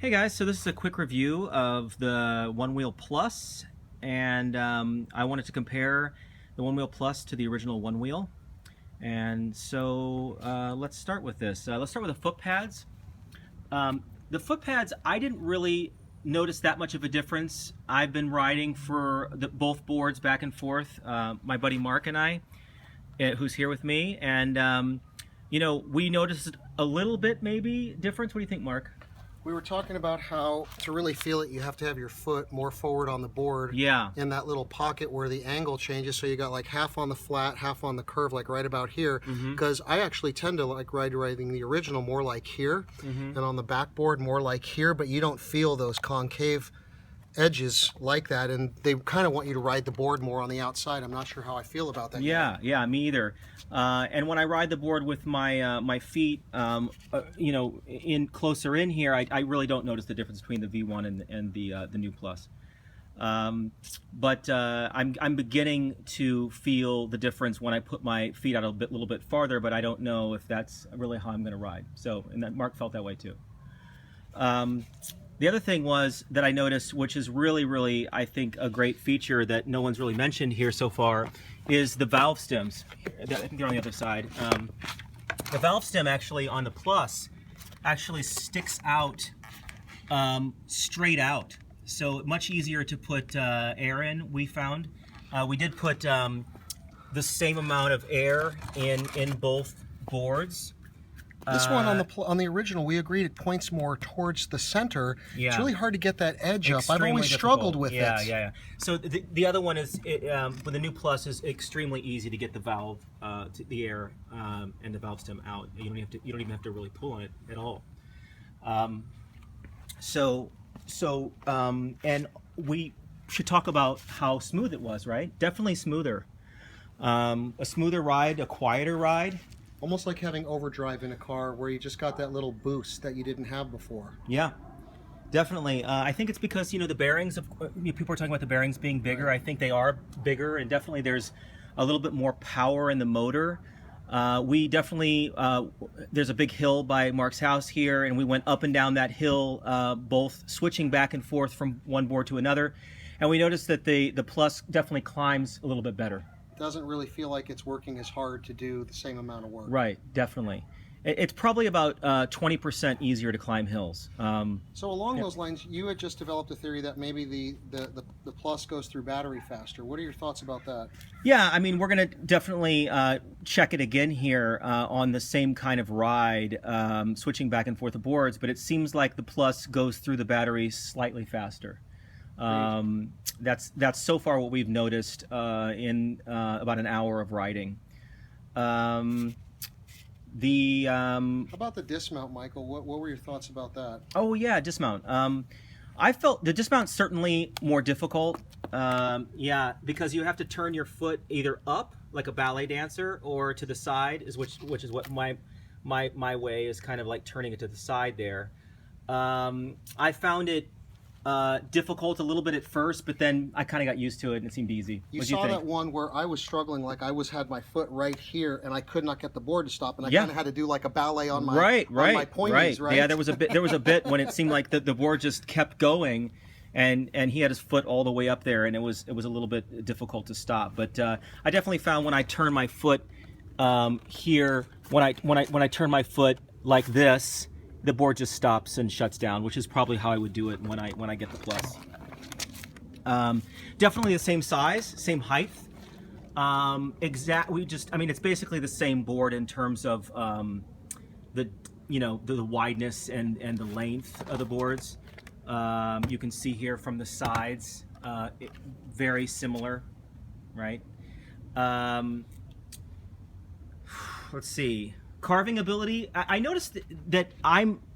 Hey guys, so this is a quick review of the Onewheel Plus, and I wanted to compare the Onewheel Plus to the original Onewheel. And so let's start with this. Let's start with the foot pads. The foot pads, I didn't really notice that much of a difference. I've been riding for both boards back and forth, my buddy Mark and I, who's here with me, and we noticed a little bit maybe difference. What do you think, Mark? We were talking about how to really feel it, you have to have your foot more forward on the board. Yeah. In that little pocket where the angle changes, so you got like half on the flat, half on the curve, like right about here. Because I actually tend to like riding the original more like here, and on the backboard more like here, but you don't feel those concave edges like that, and they kind of want you to ride the board more on the outside. I'm not sure how I feel about that yet. Yeah, me either. And when I ride the board with my my feet, in closer in here, I really don't notice the difference between the V1 and the new Plus. But I'm beginning to feel the difference when I put my feet out a little bit farther, but I don't know if that's really how I'm going to ride. So, and that Mark felt that way too. The other thing was that I noticed, which is really, I think, a great feature that no one's really mentioned here so far, is the valve stems. I think they're on the other side. The valve stem actually on the Plus actually sticks out straight out. So much easier to put air in, we found. We did put the same amount of air in both boards. This one on the original, we agreed it points more towards the center. Yeah. It's really hard to get that edge up. I've always Extremely struggled difficult. with it. Yeah. So the other one is, with the new Plus, is extremely easy to get the valve, the air, and the valve stem out. You don't even have to really pull on it at all. And we should talk about how smooth it was, right? Definitely smoother. A smoother ride, a quieter ride. Almost like having overdrive in a car where you just got that little boost that you didn't have before. Yeah, definitely. I think it's because, the bearings, people are talking about the bearings being bigger. Right. I think they are bigger, and definitely there's a little bit more power in the motor. We definitely, there's a big hill by Mark's house here, and we went up and down that hill, both switching back and forth from one board to another. And we noticed that the Plus definitely climbs a little bit better. Doesn't really feel like it's working as hard to do the same amount of work. Right, definitely. It's probably about 20% easier to climb hills. So along those lines, you had just developed a theory that maybe the Plus goes through battery faster. What are your thoughts about that? Yeah, I mean, we're going to definitely check it again here on the same kind of ride, switching back and forth the boards, but it seems like the Plus goes through the battery slightly faster. That's so far what we've noticed in about an hour of riding. How about the dismount, Michael? What were your thoughts about that? Oh yeah, dismount. I felt the dismount certainly more difficult. Yeah, because you have to turn your foot either up like a ballet dancer or to the side, which is what my way is, kind of like turning it to the side there. I found it difficult a little bit at first, but then I kind of got used to it and it seemed easy. You saw that one where I was struggling, like I had my foot right here and I could not get the board to stop, and I kind of had to do like a ballet on my on my pointies, right? Yeah, there was a bit when it seemed like the board just kept going, and he had his foot all the way up there, and it was a little bit difficult to stop. But I definitely found when I turn my foot here, when I turn my foot like this, the board just stops and shuts down, which is probably how I would do it when I get the Plus. Definitely the same size, same height. It's basically the same board in terms of the wideness and the length of the boards. You can see here from the sides, very similar, right? Let's see. Carving ability, I noticed that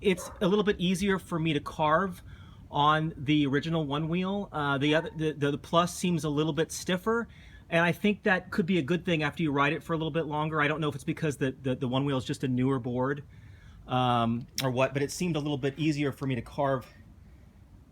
it's a little bit easier for me to carve on the original Onewheel. The Plus seems a little bit stiffer, and I think that could be a good thing after you ride it for a little bit longer. I don't know if it's because the Onewheel is just a newer board or what, but it seemed a little bit easier for me to carve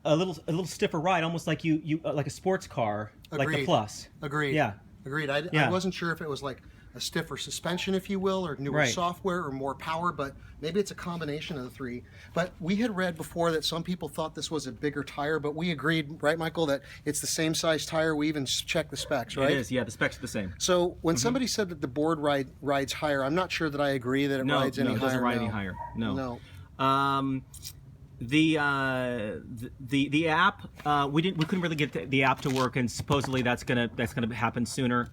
a little stiffer ride, almost like you like a sports car. Agreed. Like the Plus. Agreed. Yeah. Agreed. I wasn't sure if it was like a stiffer suspension, if you will, or newer Right. software or more power, but maybe it's a combination of the three. But we had read before that some people thought this was a bigger tire, but we agreed, right, Michael, that it's the same size tire. We even checked the specs, right? It is, yeah, the specs are the same. So when somebody said that the board rides higher, I'm not sure that I agree that it rides any it higher. doesn't ride any now. higher. No. No. The app, we couldn't really get the app to work, and supposedly that's gonna happen sooner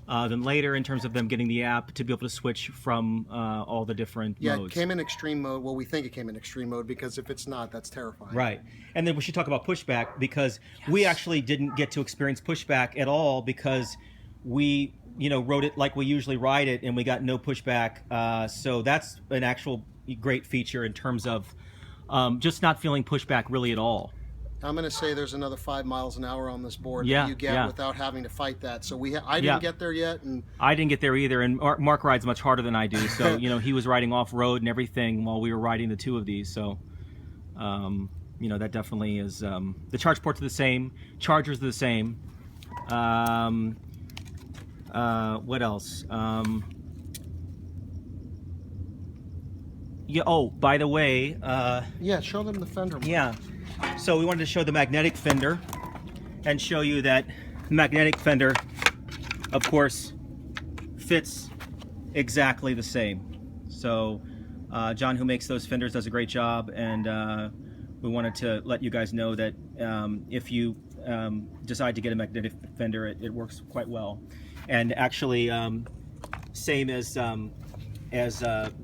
than later in terms of them getting the app to be able to switch from all the different Yeah, modes. it came in extreme mode. Well, we think it came in extreme mode, because if it's not, that's terrifying. Right. And then we should talk about pushback, because we actually didn't get to experience pushback at all, because we rode it like we usually ride it, and we got no pushback. So that's an actual great feature in terms of just not feeling pushback really at all. I'm going to say there's another 5 miles an hour on this board Yeah, that you get yeah. without having to fight that. So I didn't get there yet, and I didn't get there either, and Mark rides much harder than I do. So he was riding off road and everything while we were riding the two of these. So that definitely is. The charge ports are the same, chargers are the same. What else? Yeah. Oh, by the way. yeah, show them the fender. Yeah. So we wanted to show the magnetic fender, and show you that magnetic fender, of course, fits exactly the same. So John, who makes those fenders, does a great job, and we wanted to let you guys know that if you decide to get a magnetic fender, it works quite well. And actually, same as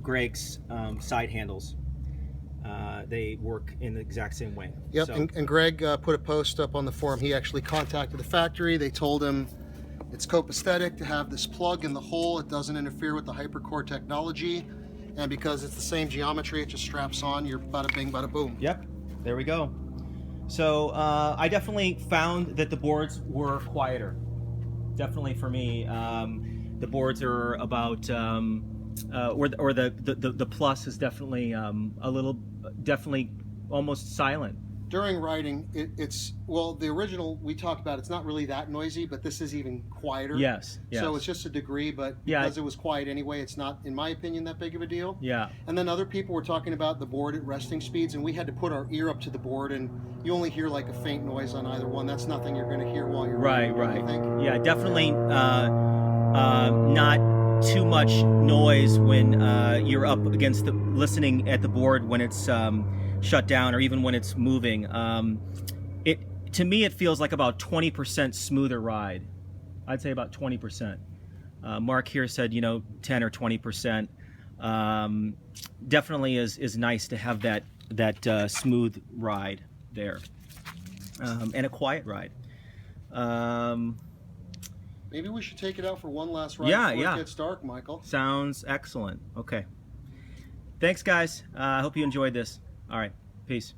Greg's side handles. They work in the exact same way. Yep, So, and Greg put a post up on the forum. He actually contacted the factory. They told him it's copacetic to have this plug in the hole. It doesn't interfere with the HyperCore technology. And because it's the same geometry, it just straps on. You're bada bing, bada boom. Yep, there we go. So I definitely found that the boards were quieter. Definitely for me. The boards are about, or the Plus is definitely definitely almost silent. During riding, well, the original we talked about, it's not really that noisy, but this is even quieter. Yes. So it's just a degree, but Yeah. because it was quiet anyway, it's not, in my opinion, that big of a deal. Yeah. And then other people were talking about the board at resting speeds, and we had to put our ear up to the board, and you only hear like a faint noise on either one. That's nothing you're going to hear while you're riding, don't you think? Yeah, definitely not too much noise when you're up against listening at the board when it's shut down, or even when it's moving. To me, it feels like about 20% smoother ride. I'd say about 20%. Mark here said 10 or 20%. Definitely is nice to have that smooth ride there, and a quiet ride. Maybe we should take it out for one last ride before it gets dark, Michael. Sounds excellent. Okay. Thanks, guys. I hope you enjoyed this. All right. Peace.